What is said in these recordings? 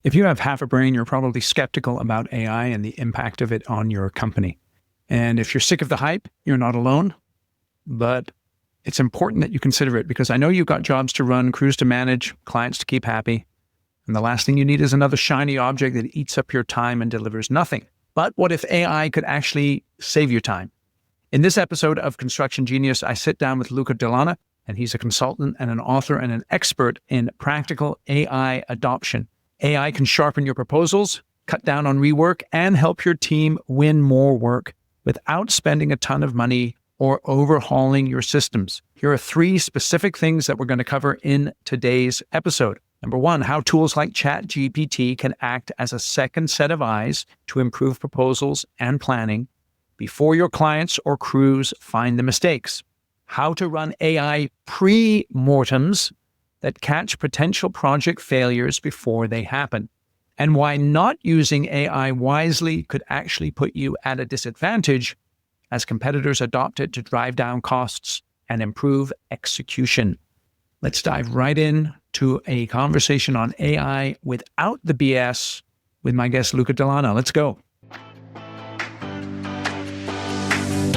If you have half a brain, you're probably skeptical about AI and the impact of it on your company. And if you're sick of the hype, you're not alone. But it's important that you consider it because I know you've got jobs to run, crews to manage, clients to keep happy. And the last thing you need is another shiny object that eats up your time and delivers nothing. But what if AI could actually save your time? In this episode of Construction Genius, I sit down with Luca Dellanna, and he's a consultant and an author and an expert in practical AI adoption. AI can sharpen your proposals, cut down on rework, and help your team win more work without spending a ton of money or overhauling your systems. Here are 3 specific things that we're going to cover in today's episode. Number 1, how tools like ChatGPT can act as a second set of eyes to improve proposals and planning before your clients or crews find the mistakes. How to run AI pre-mortems that catch potential project failures before they happen, and why not using AI wisely could actually put you at a disadvantage as competitors adopt it to drive down costs and improve execution. Let's dive right in to a conversation on AI without the BS with my guest, Luca Dellanna. Let's go.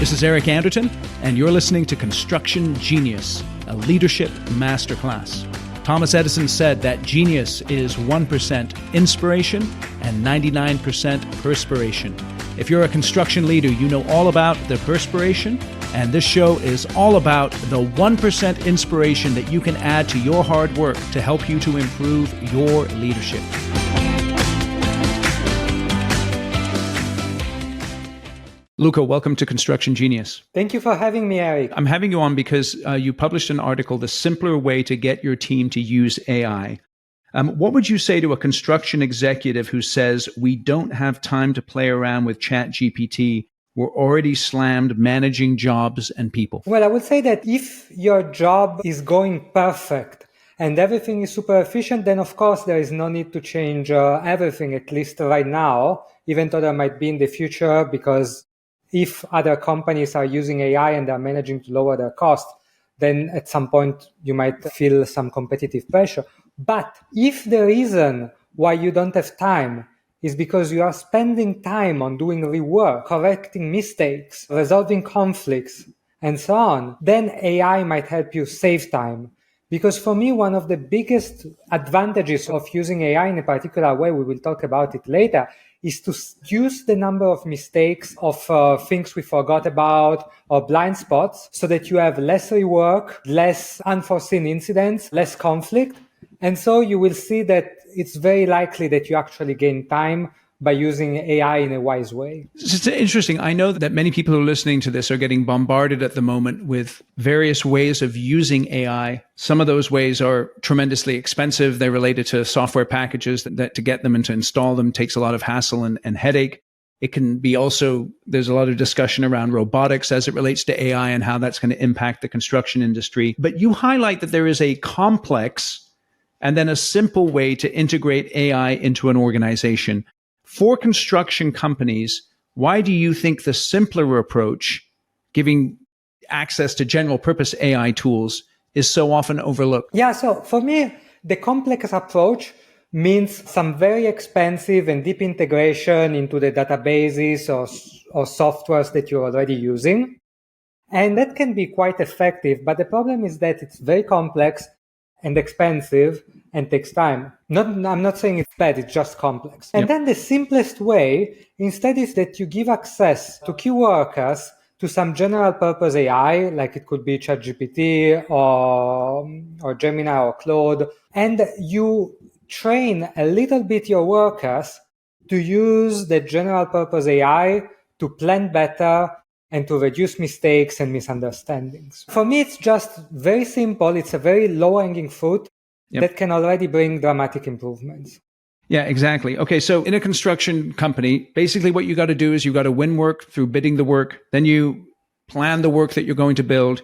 This is Eric Anderton, and you're listening to Construction Genius, a leadership masterclass. Thomas Edison said that genius is 1% inspiration and 99% perspiration. If you're a construction leader, you know all about the perspiration, and this show is all about the 1% inspiration that you can add to your hard work to help you to improve your leadership. Luca, welcome to Construction Genius. Thank you for having me, Eric. I'm having you on because you published an article, The Simpler Way to Get Your Team to Use AI. What would you say to a construction executive who says, we don't have time to play around with ChatGPT, we're already slammed managing jobs and people? Well, I would say that if your job is going perfect and everything is super efficient, then of course there is no need to change everything, at least right now, even though there might be in the future, because if other companies are using AI and they're managing to lower their cost, then at some point you might feel some competitive pressure. But if the reason why you don't have time is because you are spending time on doing rework, correcting mistakes, resolving conflicts, and so on, then AI might help you save time. Because for me, one of the biggest advantages of using AI in a particular way, we will talk about it later, is to reduce the number of mistakes of things we forgot about or blind spots so that you have less rework, less unforeseen incidents, less conflict. And so you will see that it's very likely that you actually gain time by using AI in a wise way. It's interesting. I know that many people who are listening to this are getting bombarded at the moment with various ways of using AI. Some of those ways are tremendously expensive. They're related to software packages that to get them and to install them takes a lot of hassle and headache. It can be also, there's a lot of discussion around robotics as it relates to AI and how that's going to impact the construction industry. But you highlight that there is a complex and then a simple way to integrate AI into an organization. For construction companies, why do you think the simpler approach, giving access to general purpose AI tools, is so often overlooked? Yeah, so for me, the complex approach means some very expensive and deep integration into the databases or softwares that you're already using. And that can be quite effective, but the problem is that it's very complex and expensive and takes time. I'm not saying it's bad, it's just complex. And then the simplest way instead is that you give access to key workers to some general purpose AI, like it could be ChatGPT or Gemini or Claude, and you train a little bit your workers to use the general purpose AI to plan better and to reduce mistakes and misunderstandings. For me, it's just very simple. It's a very low-hanging fruit that can already bring dramatic improvements. Yeah, exactly. Okay, so in a construction company, basically what you got to do is you got to win work through bidding the work, then you plan the work that you're going to build,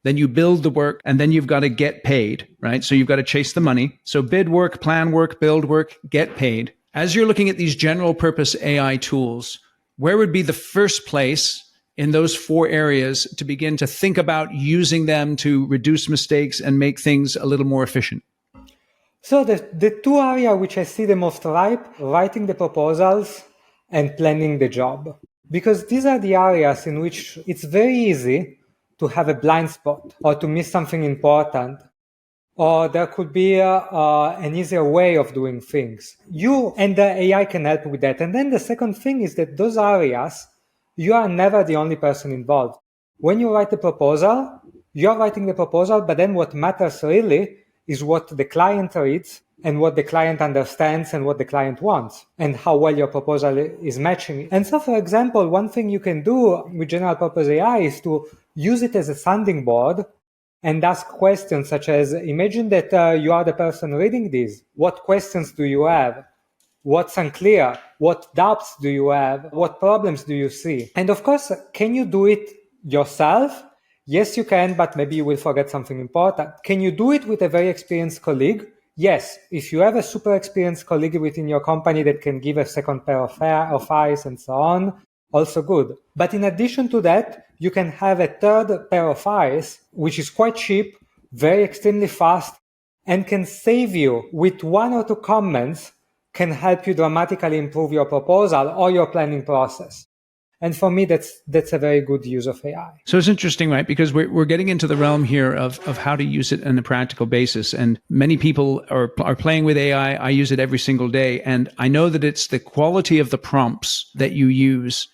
then you build the work, and then you've got to get paid, right? So you've got to chase the money. So bid work, plan work, build work, get paid. As you're looking at these general purpose AI tools, where would be the first place in those 4 areas to begin to think about using them to reduce mistakes and make things a little more efficient? So the two areas which I see the most ripe, writing the proposals and planning the job. Because these are the areas in which it's very easy to have a blind spot or to miss something important. Or there could be an easier way of doing things. You and the AI can help with that. And then the second thing is that those areas, you are never the only person involved. When you write the proposal, you're writing the proposal, but then what matters really is what the client reads and what the client understands and what the client wants and how well your proposal is matching it. And so, for example, one thing you can do with general purpose AI is to use it as a sounding board and ask questions such as, imagine that you are the person reading this. What questions do you have? What's unclear? What doubts do you have? What problems do you see? And of course, can you do it yourself? Yes, you can, but maybe you will forget something important. Can you do it with a very experienced colleague? Yes, if you have a super experienced colleague within your company that can give a second pair of eyes and so on, also good. But in addition to that, you can have a third pair of eyes, which is quite cheap, very extremely fast, and can save you with 1 or 2 comments, can help you dramatically improve your proposal or your planning process. And for me, that's a very good use of AI. So it's interesting, right? Because we're getting into the realm here of how to use it on a practical basis. And many people are playing with AI. I use it every single day. And I know that it's the quality of the prompts that you use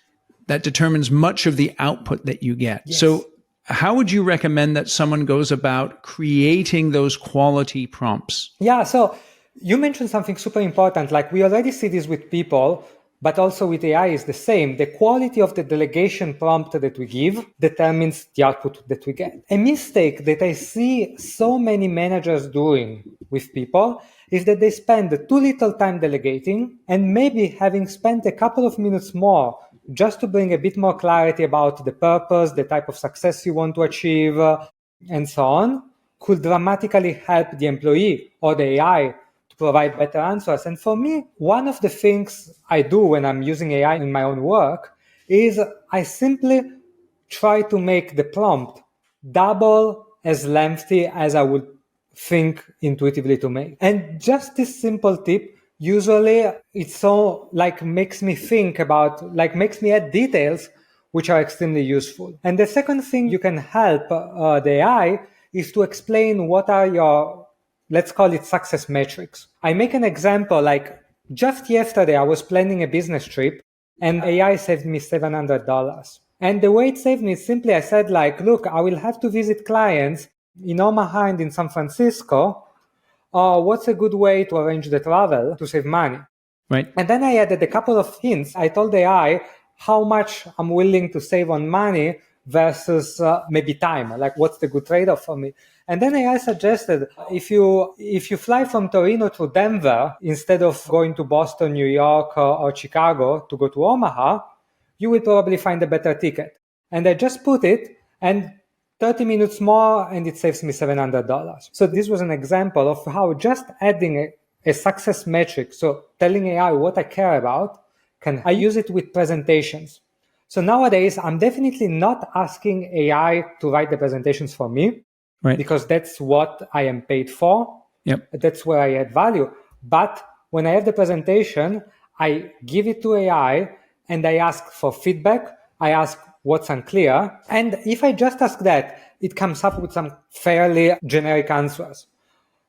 that determines much of the output that you get. Yes. So how would you recommend that someone goes about creating those quality prompts? Yeah, so you mentioned something super important. Like we already see this with people, but also with AI is the same. The quality of the delegation prompt that we give determines the output that we get. A mistake that I see so many managers doing with people is that they spend too little time delegating and maybe having spent a couple of minutes more just to bring a bit more clarity about the purpose, the type of success you want to achieve, and so on, could dramatically help the employee or the AI to provide better answers. And for me, one of the things I do when I'm using AI in my own work is I simply try to make the prompt double as lengthy as I would think intuitively to make. And just this simple tip, usually it's so makes me think about, makes me add details which are extremely useful. And the second thing you can help the AI is to explain what are your, let's call it success metrics. I make an example, like just yesterday I was planning a business trip and AI saved me $700. And the way it saved me is simply I said look, I will have to visit clients in Omaha and in San Francisco. What's a good way to arrange the travel to save money? Right. And then I added a couple of hints. I told AI how much I'm willing to save on money versus maybe time. Like what's the good trade-off for me? And then AI suggested if you fly from Torino to Denver instead of going to Boston, New York, or Chicago to go to Omaha, you will probably find a better ticket. And I just put it, and 30 minutes more, and it saves me $700. So this was an example of how just adding a success metric, so telling AI what I care about, I use it with presentations. So nowadays, I'm definitely not asking AI to write the presentations for me, right, because that's what I am paid for. Yep. That's where I add value. But when I have the presentation, I give it to AI and I ask for feedback. I ask what's unclear. And if I just ask that, it comes up with some fairly generic answers.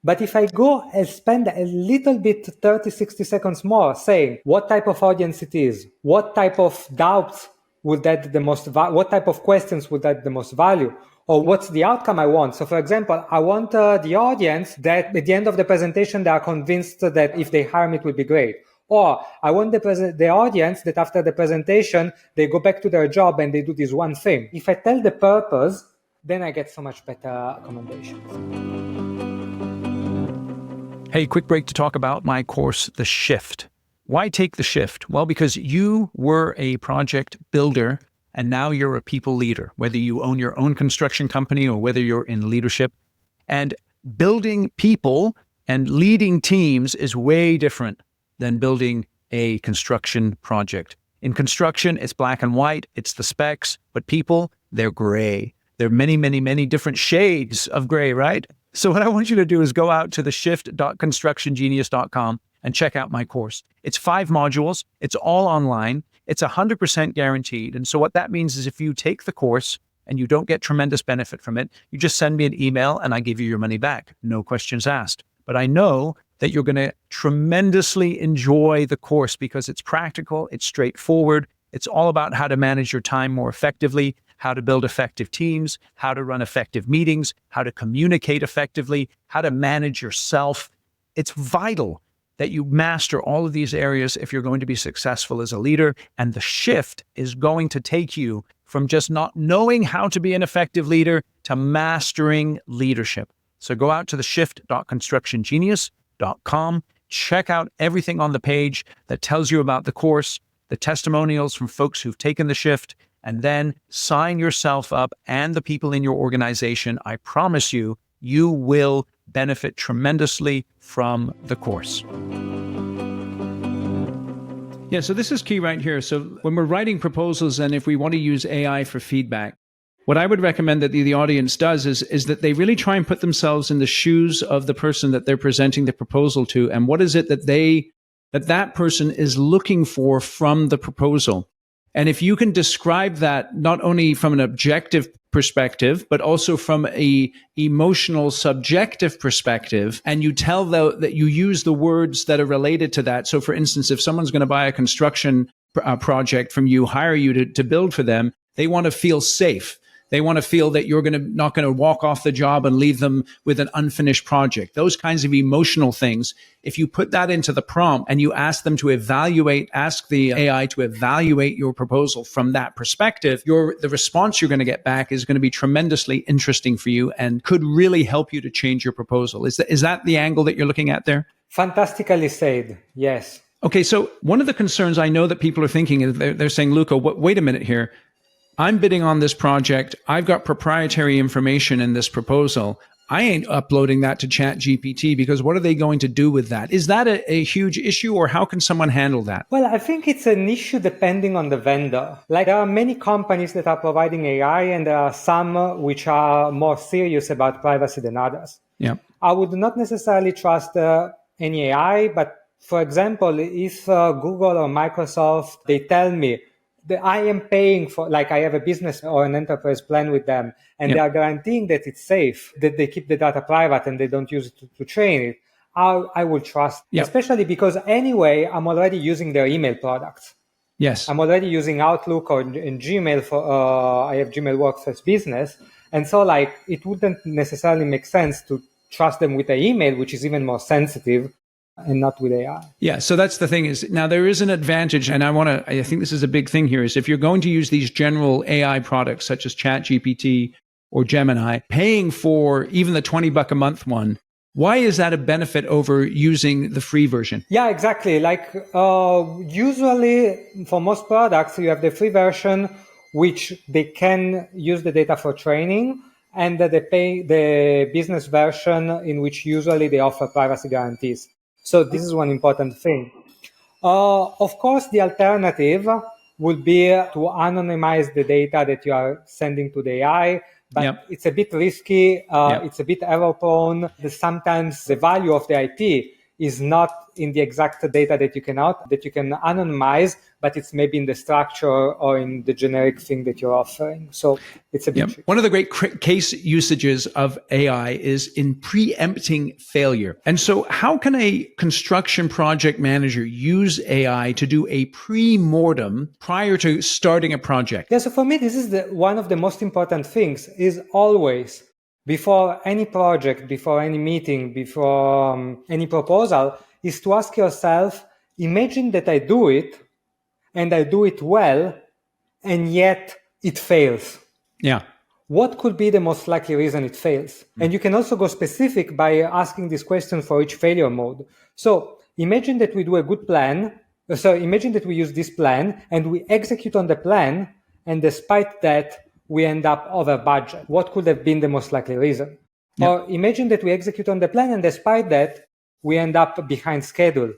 But if I go and spend a little bit, 30, 60 seconds more saying what type of audience it is, what type of doubts would add the most what type of questions would add the most value, or what's the outcome I want. So for example, I want the audience that at the end of the presentation, they are convinced that if they hire me, it will be great. Or I want the audience that after the presentation, they go back to their job and they do this one thing. If I tell the purpose, then I get so much better recommendations. Hey, quick break to talk about my course, The Shift. Why take the shift? Well, because you were a project builder and now you're a people leader, whether you own your own construction company or whether you're in leadership. And building people and leading teams is way different than building a construction project. In construction, it's black and white, it's the specs, but people, they're gray. There are many, many, many different shades of gray, right? So what I want you to do is go out to the shift.constructiongenius.com and check out my course. It's 5 modules. It's all online. It's 100% guaranteed. And so what that means is if you take the course and you don't get tremendous benefit from it, you just send me an email and I give you your money back. No questions asked. But I know that you're going to tremendously enjoy the course because it's practical, it's straightforward. It's all about how to manage your time more effectively, how to build effective teams, how to run effective meetings, how to communicate effectively, how to manage yourself. It's vital that you master all of these areas if you're going to be successful as a leader. And the shift is going to take you from just not knowing how to be an effective leader to mastering leadership. So go out to the shift.constructiongenius.com, check out everything on the page that tells you about the course, the testimonials from folks who've taken the shift, and then sign yourself up and the people in your organization. I promise you, you will benefit tremendously from the course. Yeah, so this is key right here. So when we're writing proposals and if we want to use AI for feedback, what I would recommend that the audience does is that they really try and put themselves in the shoes of the person that they're presenting the proposal to. And what is it that that person is looking for from the proposal? And if you can describe that not only from an objective perspective, but also from a emotional, subjective perspective, and you tell that you use the words that are related to that. So for instance, if someone's going to buy a construction project from you, hire you to build for them, they want to feel safe. They want to feel that you're not going to walk off the job and leave them with an unfinished project. Those kinds of emotional things. If you put that into the prompt and you ask them to ask the AI to evaluate your proposal from that perspective, the response you're going to get back is going to be tremendously interesting for you and could really help you to change your proposal. Is that the angle that you're looking at there? Fantastically said. Yes. Okay. So one of the concerns I know that people are thinking is they're saying, Luca, wait a minute here. I'm bidding on this project. I've got proprietary information in this proposal. I ain't uploading that to ChatGPT because what are they going to do with that? Is that a huge issue or how can someone handle that? Well, I think it's an issue depending on the vendor. Like there are many companies that are providing AI and there are some which are more serious about privacy than others. Yeah. I would not necessarily trust any AI, but for example, if Google or Microsoft, they tell me, I am paying for, like I have a business or an enterprise plan with them, and they are guaranteeing that it's safe, that they keep the data private and they don't use it to train it. I will trust, especially because anyway, I'm already using their email products. Yes. I'm already using Outlook or in Gmail I have Gmail Workspace Business. And so like, it wouldn't necessarily make sense to trust them with the email, which is even more sensitive, and not with AI. Yeah. So that's the thing is now there is an advantage. And I think this is a big thing here is if you're going to use these general AI products such as ChatGPT or Gemini, paying for even the $20 a month one, why is that a benefit over using the free version? Yeah, exactly. Like usually for most products, you have the free version, which they can use the data for training, and they pay the business version in which usually they offer privacy guarantees. So this is one important thing. Of course, the alternative would be to anonymize the data that you are sending to the AI, but it's a bit risky. It's a bit error prone. Sometimes the value of the IP is not in the exact data that you can anonymize, but it's maybe in the structure or in the generic thing that you're offering. So it's a bit tricky. One of the great case usages of AI is in preempting failure. And so how can a construction project manager use AI to do a pre-mortem prior to starting a project? Yeah, so for me, this is one of the most important things is always before any project, before any meeting, before any proposal, is to ask yourself, imagine that I do it and I do it well, and yet it fails. Yeah. What could be the most likely reason it fails? And you can also go specific by asking this question for each failure mode. So imagine that we do a good plan. So imagine that we use this plan and we execute on the plan, and despite that, we end up over budget. What could have been the most likely reason? Yep. Or imagine that we execute on the plan and despite that, we end up behind schedule.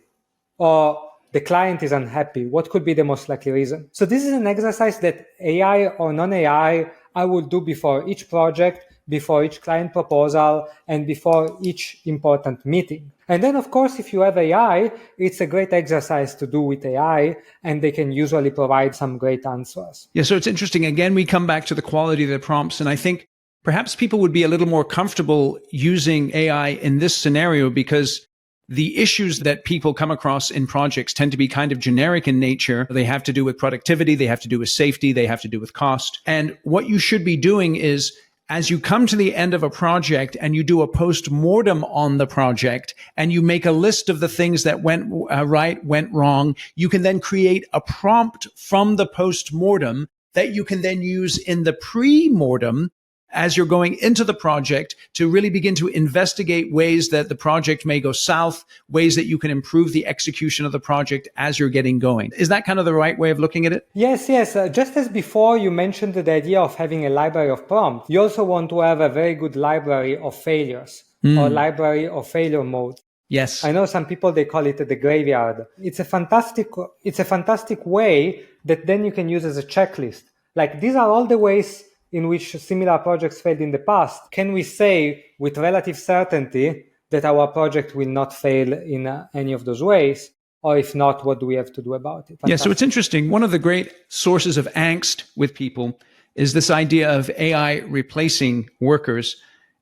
Or the client is unhappy. What could be the most likely reason? So this is an exercise that AI or non-AI, I will do before each project, before each client proposal, and before each important meeting. And then, of course, if you have AI, it's a great exercise to do with AI, and they can usually provide some great answers. Yeah, so it's interesting. Again, we come back to the quality of the prompts, and I think perhaps people would be a little more comfortable using AI in this scenario because the issues that people come across in projects tend to be kind of generic in nature. They have to do with productivity, they have to do with safety, they have to do with cost. And what you should be doing is, as you come to the end of a project and you do a post-mortem on the project and you make a list of the things that went right, went wrong, you can then create a prompt from the post-mortem that you can then use in the pre-mortem as you're going into the project to really begin to investigate ways that the project may go south, ways that you can improve the execution of the project as you're getting going. Is that kind of the right way of looking at it? Yes. Just as before you mentioned the idea of having a library of prompts, you also want to have a very good library of failures or library of failure modes. Yes. I know some people, they call it the graveyard. It's a fantastic way that then you can use as a checklist. Like, these are all the ways in which similar projects failed in the past. Can we say with relative certainty that our project will not fail in any of those ways? Or if not, what do we have to do about it? Fantastic. Yeah, so it's interesting. One of the great sources of angst with people is this idea of AI replacing workers.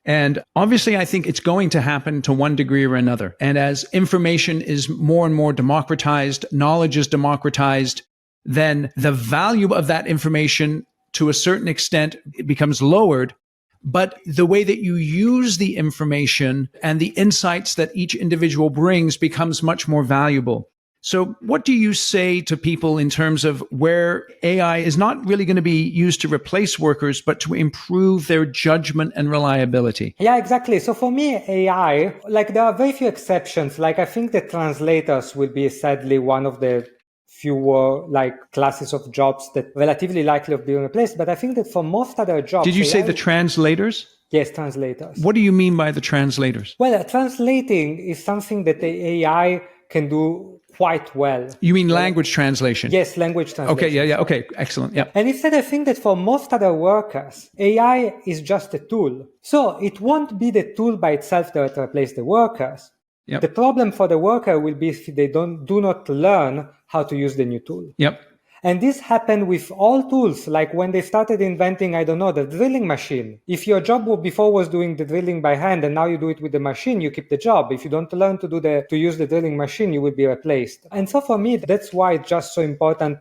And obviously, I think it's going to happen to one degree or another. And as information is more and more democratized, knowledge is democratized, then the value of that information to a certain extent, it becomes lowered. But the way that you use the information and the insights that each individual brings becomes much more valuable. So what do you say to people in terms of where AI is not really going to be used to replace workers, but to improve their judgment and reliability? Yeah, exactly. So for me, AI, like, there are very few exceptions. Like, I think the translators will be sadly one of the fewer classes of jobs that relatively likely of being replaced. But I think that for most other jobs... Did you say the translators? Yes, translators. What do you mean by the translators? Well, translating is something that the AI can do quite well. You mean language translation? Yes, language translation. Okay, yeah. Okay, excellent. Yeah. And instead, I think that for most other workers, AI is just a tool. So it won't be the tool by itself that will replace the workers. Yep. The problem for the worker will be if they do not learn how to use the new tool. Yep. And this happened with all tools, like when they started inventing, the drilling machine. If your job before was doing the drilling by hand and now you do it with the machine, you keep the job. If you don't learn to use the drilling machine, you will be replaced. And so for me, that's why it's just so important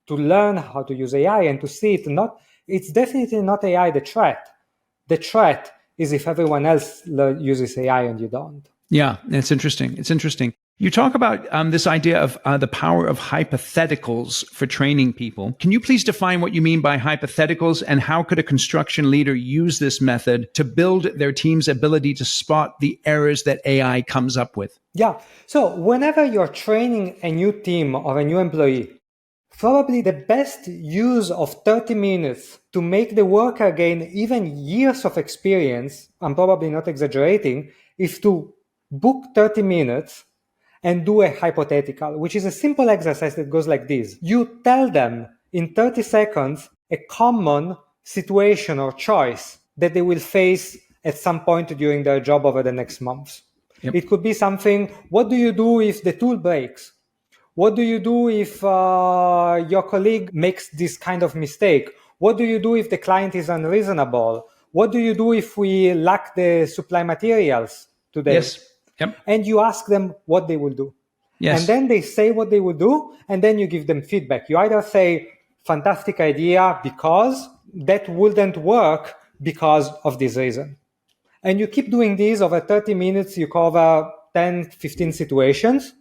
to learn how to use AI and to see it's definitely not AI the threat. The threat is if everyone else uses AI and you don't. Yeah, it's interesting. It's interesting. You talk about this idea of the power of hypotheticals for training people. Can you please define what you mean by hypotheticals, and how could a construction leader use this method to build their team's ability to spot the errors that AI comes up with? Yeah. So whenever you're training a new team or a new employee, probably the best use of 30 minutes to make the worker gain even years of experience, I'm probably not exaggerating, is to book 30 minutes and do a hypothetical, which is a simple exercise that goes like this. You tell them in 30 seconds a common situation or choice that they will face at some point during their job over the next months. Yep. It could be something, what do you do if the tool breaks? What do you do if your colleague makes this kind of mistake? What do you do if the client is unreasonable? What do you do if we lack the supply materials today? Yes. Yep. And you ask them what they will do. Yes. And then they say what they will do, and then you give them feedback. You either say, fantastic idea, because that wouldn't work because of this reason. And you keep doing this over 30 minutes, you cover 10, 15 situations,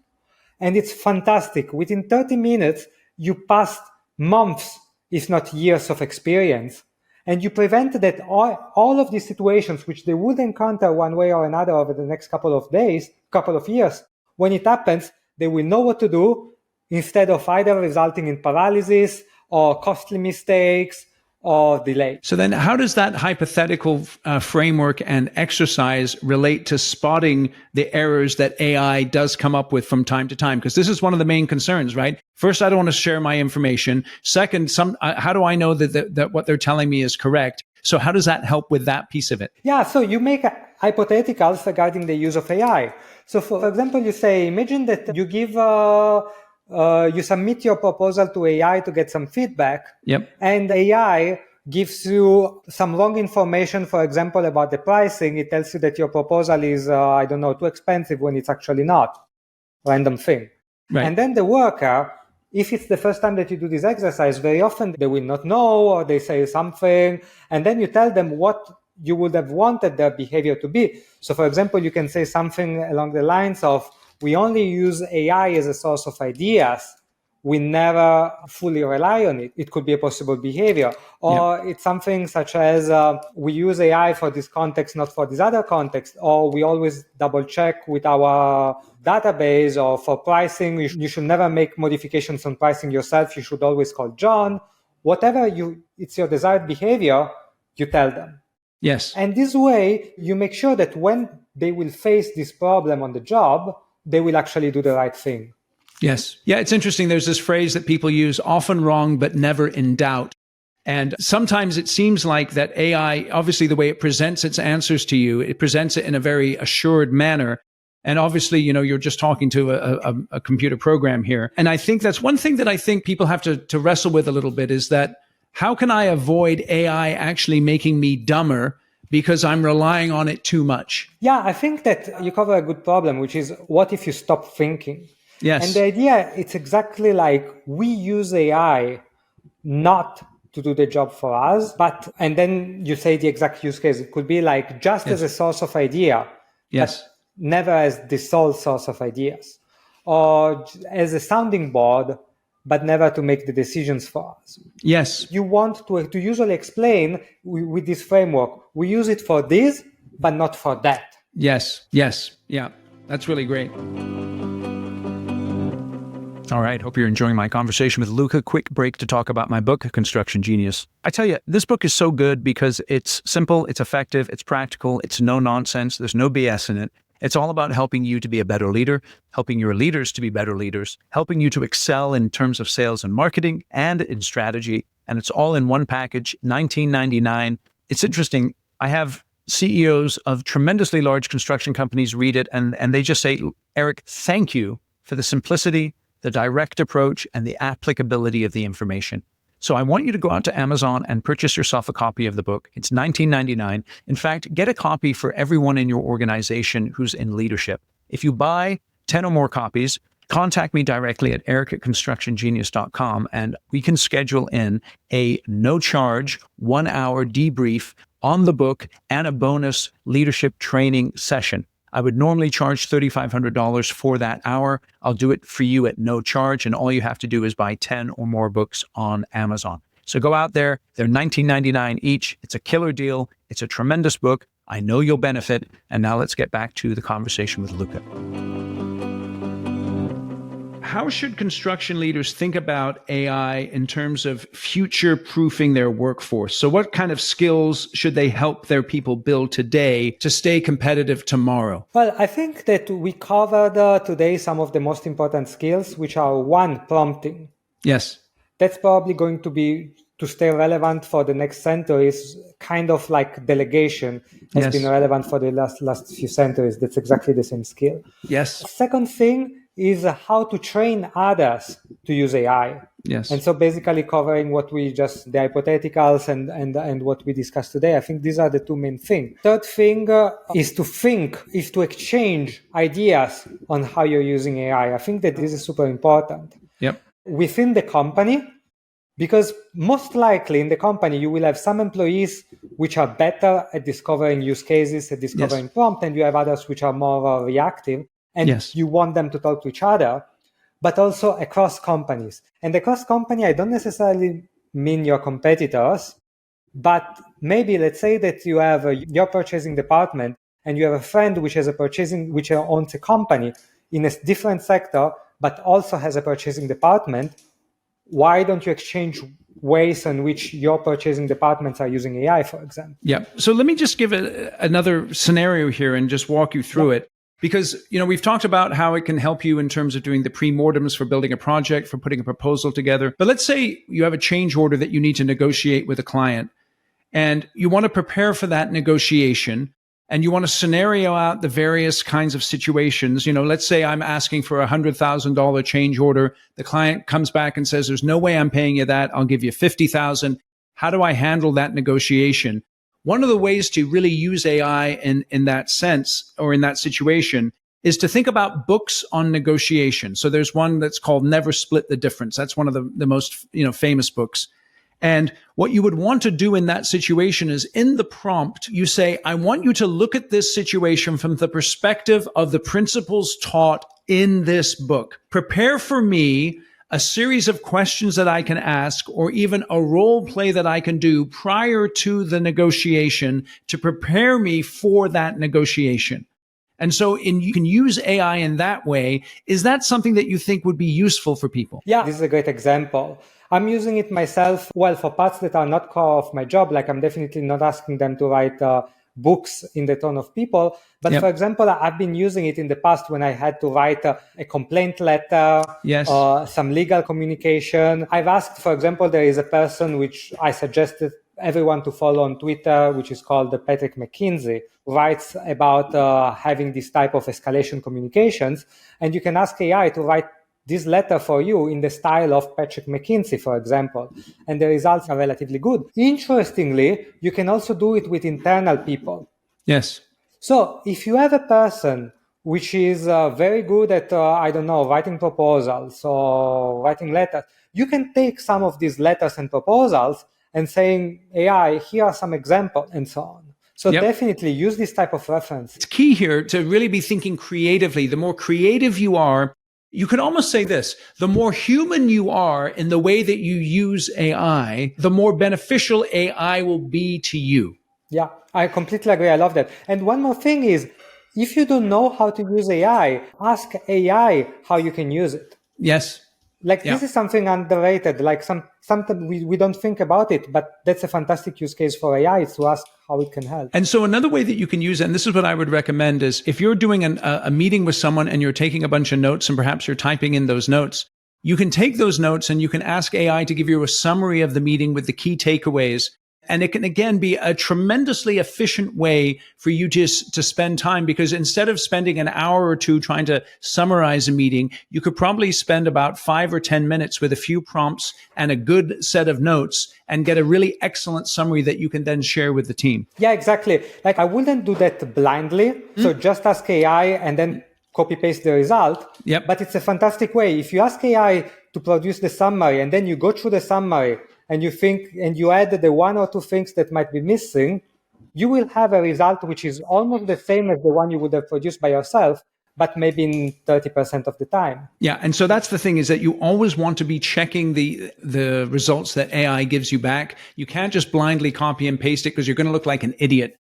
and it's fantastic. Within 30 minutes, you passed months, if not years of experience. And you prevent that all of these situations, which they would encounter one way or another over the next couple of years, when it happens, they will know what to do instead of either resulting in paralysis or costly mistakes or delay. So then how does that hypothetical framework and exercise relate to spotting the errors that AI does come up with from time to time? Because this is one of the main concerns, right? First, I don't want to share my information. Second, how do I know that what they're telling me is correct? So how does that help with that piece of it? Yeah, so you make hypotheticals regarding the use of AI. So for example, you say, imagine that you give, you submit your proposal to AI to get some feedback. Yep. And AI gives you some wrong information, for example, about the pricing. It tells you that your proposal is, I don't know, too expensive when it's actually not. Random thing. Right. And then the worker, if it's the first time that you do this exercise, very often they will not know, or they say something, and then you tell them what you would have wanted their behavior to be. So for example, you can say something along the lines of, we only use AI as a source of ideas. We never fully rely on it. It could be a possible behavior. Or it's something such as, we use AI for this context, not for this other context. Or we always double check with our database. Or for pricing, you should never make modifications on pricing yourself. You should always call John. Whatever it's your desired behavior, you tell them. Yes. And this way, you make sure that when they will face this problem on the job, they will actually do the right thing. Yes. Yeah, it's interesting. There's this phrase that people use, often wrong, but never in doubt. And sometimes it seems like that AI, obviously the way it presents its answers to you, it presents it in a very assured manner. And obviously, you're just talking to a computer program here. And I think that's one thing that I think people have to wrestle with a little bit, is that how can I avoid AI actually making me dumber because I'm relying on it too much? Yeah, I think that you cover a good problem, which is, what if you stop thinking? Yes. And the idea, it's exactly like, we use AI not to do the job for us, and then you say the exact use case. It could be like just as a source of idea, yes, but never as the sole source of ideas, or as a sounding board, but never to make the decisions for us. Yes. You want to usually explain with this framework, we use it for this, but not for that. Yes. Yes. Yeah. That's really great. All right. Hope you're enjoying my conversation with Luca. Quick break to talk about my book, Construction Genius. I tell you, this book is so good because it's simple, it's effective, it's practical, it's no nonsense, there's no BS in it. It's all about helping you to be a better leader, helping your leaders to be better leaders, helping you to excel in terms of sales and marketing and in strategy. And it's all in one package, $19.99. It's interesting. I have CEOs of tremendously large construction companies read it, and they just say, Eric, thank you for the simplicity, the direct approach, and the applicability of the information. So I want you to go out to Amazon and purchase yourself a copy of the book. It's $19.99. In fact, get a copy for everyone in your organization who's in leadership. If you buy 10 or more copies, contact me directly at eric@constructiongenius.com, and we can schedule in a no-charge 1-hour debrief on the book and a bonus leadership training session. I would normally charge $3,500 for that hour. I'll do it for you at no charge, and all you have to do is buy 10 or more books on Amazon. So go out there. They're $19.99 each. It's a killer deal. It's a tremendous book. I know you'll benefit. And now let's get back to the conversation with Luca. How should construction leaders think about AI in terms of future-proofing their workforce? So what kind of skills should they help their people build today to stay competitive tomorrow? Well, I think that we covered today some of the most important skills, which are one, prompting. Yes. That's probably going to be, to stay relevant for the next centuries, kind of like delegation has been relevant for the last few centuries. That's exactly the same skill. Yes. Second thing is how to train others to use AI. Yes. And so basically covering what we just, the hypotheticals and what we discussed today, I think these are the two main things. Third thing is to exchange ideas on how you're using AI. I think that this is super important. Yep. Within the company, because most likely in the company, you will have some employees which are better at discovering use cases, at discovering prompt, and you have others which are more reactive. And you want them to talk to each other, but also across companies. And across company, I don't necessarily mean your competitors, but maybe let's say that you have your purchasing department and you have a friend which owns a company in a different sector, but also has a purchasing department. Why don't you exchange ways in which your purchasing departments are using AI, for example? Yeah. So let me just give another scenario here and just walk you through it. Because, we've talked about how it can help you in terms of doing the pre-mortems for building a project, for putting a proposal together. But let's say you have a change order that you need to negotiate with a client. And you want to prepare for that negotiation. And you want to scenario out the various kinds of situations. Let's say I'm asking for $100,000 change order. The client comes back and says, there's no way I'm paying you that. I'll give you $50,000. How do I handle that negotiation? One of the ways to really use AI in that sense or in that situation is to think about books on negotiation. So there's one that's called Never Split the Difference. That's one of the most famous books. And what you would want to do in that situation is in the prompt, you say, I want you to look at this situation from the perspective of the principles taught in this book. Prepare for me a series of questions that I can ask or even a role play that I can do prior to the negotiation to prepare me for that negotiation. And so you can use AI in that way. Is that something that you think would be useful for people? Yeah, this is a great example. I'm using it myself, for parts that are not core of my job. Like I'm definitely not asking them to write books in the tone of people. But for example, I've been using it in the past when I had to write a complaint letter, some legal communication. I've asked, for example, there is a person which I suggested everyone to follow on Twitter, which is called Patrick McKinsey, writes about having this type of escalation communications. And you can ask AI to write this letter for you in the style of Patrick McKinsey, for example. And the results are relatively good. Interestingly, you can also do it with internal people. Yes. So if you have a person which is very good at, writing proposals or writing letters, you can take some of these letters and proposals and saying, AI, here are some examples, and so on. So definitely use this type of reference. It's key here to really be thinking creatively. The more creative you are, you could almost say this, the more human you are in the way that you use AI, the more beneficial AI will be to you. Yeah, I completely agree. I love that. And one more thing is, if you don't know how to use AI, ask AI how you can use it. Yes. This is something underrated. Sometimes we don't think about it, but that's a fantastic use case for AI to ask how it can help. And so another way that you can use it, and this is what I would recommend, is if you're doing a meeting with someone and you're taking a bunch of notes and perhaps you're typing in those notes, you can take those notes and you can ask AI to give you a summary of the meeting with the key takeaways. And it can, again, be a tremendously efficient way for you to spend time, because instead of spending an hour or two trying to summarize a meeting, you could probably spend about 5 or 10 minutes with a few prompts and a good set of notes and get a really excellent summary that you can then share with the team. Yeah, exactly. I wouldn't do that blindly. So just ask AI and then copy paste the result. Yep. But it's a fantastic way. If you ask AI to produce the summary and then you go through the summary and you think, and you add the one or two things that might be missing, you will have a result which is almost the same as the one you would have produced by yourself, but maybe in 30% of the time. Yeah. And so that's the thing, is that you always want to be checking the results that AI gives you back. You can't just blindly copy and paste it, because you're going to look like an idiot.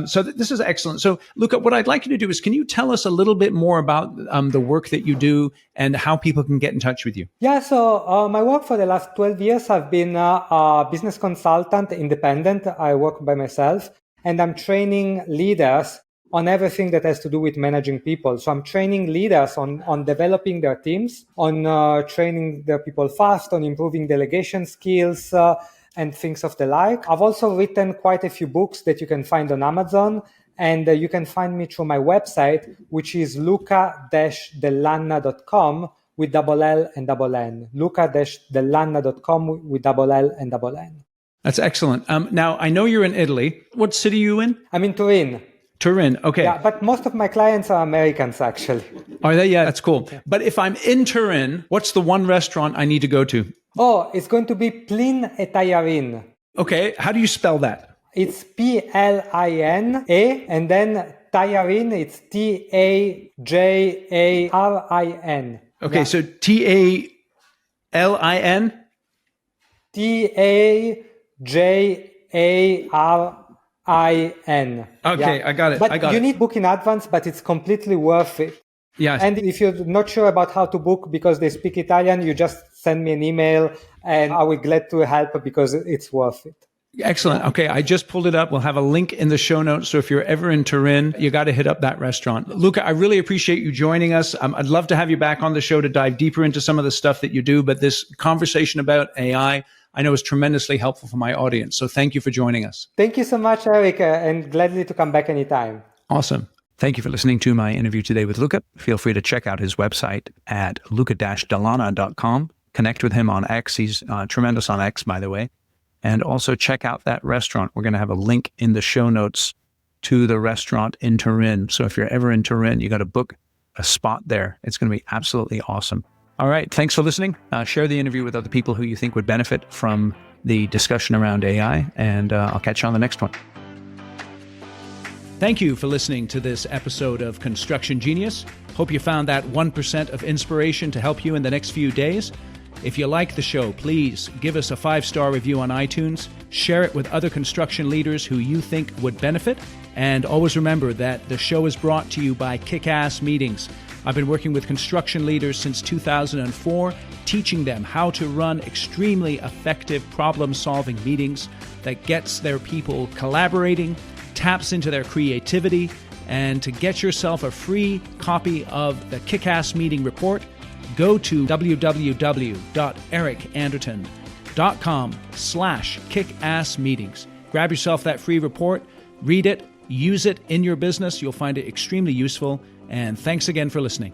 So this is excellent. So Luca, what I'd like you to do is, can you tell us a little bit more about the work that you do and how people can get in touch with you? Yeah, so my work for the last 12 years, I've been a business consultant, independent. I work by myself, and I'm training leaders on everything that has to do with managing people. So I'm training leaders on developing their teams, on training their people fast, on improving delegation skills, and things of the like. I've also written quite a few books that you can find on Amazon, and you can find me through my website, which is luca-dellanna.com with double L and double N. luca-dellanna.com with double L and double N. That's excellent. Now, I know you're in Italy. What city are you in? I'm in Turin. Turin, okay. Yeah, but most of my clients are Americans, actually. Are they? Yeah, that's cool. Yeah. But if I'm in Turin, what's the one restaurant I need to go to? Oh, it's going to be Plin e Tajarin. Okay, how do you spell that? It's P-L-I-N-E, and then Tajarin, it's T-A-J-A-R-I-N. Okay, yeah. So T-A-L-I-N? T-A-J-A-R-I-N. Okay, yeah. I got it. But you need book in advance, but it's completely worth it. Yes. And if you're not sure about how to book because they speak Italian, you just send me an email and I will be glad to help because it's worth it. Excellent. Okay, I just pulled it up. We'll have a link in the show notes. So if you're ever in Turin, you got to hit up that restaurant. Luca, I really appreciate you joining us. I'd love to have you back on the show to dive deeper into some of the stuff that you do. But this conversation about AI, I know is tremendously helpful for my audience. So thank you for joining us. Thank you so much, Eric, and gladly to come back anytime. Awesome. Thank you for listening to my interview today with Luca. Feel free to check out his website at luca-dellanna.com. Connect with him on X. He's tremendous on X, by the way. And also check out that restaurant. We're going to have a link in the show notes to the restaurant in Turin. So if you're ever in Turin, you got to book a spot there. It's going to be absolutely awesome. All right. Thanks for listening. Share the interview with other people who you think would benefit from the discussion around AI. And I'll catch you on the next one. Thank you for listening to this episode of Construction Genius. Hope you found that 1% of inspiration to help you in the next few days. If you like the show, please give us a 5-star review on iTunes, share it with other construction leaders who you think would benefit, and always remember that the show is brought to you by Kick-Ass Meetings. I've been working with construction leaders since 2004, teaching them how to run extremely effective problem-solving meetings that gets their people collaborating, taps into their creativity, and to get yourself a free copy of the Kick-Ass Meeting Report, go to www.ericanderton.com/kickassmeetings. Grab yourself that free report, read it, use it in your business. You'll find it extremely useful. And thanks again for listening.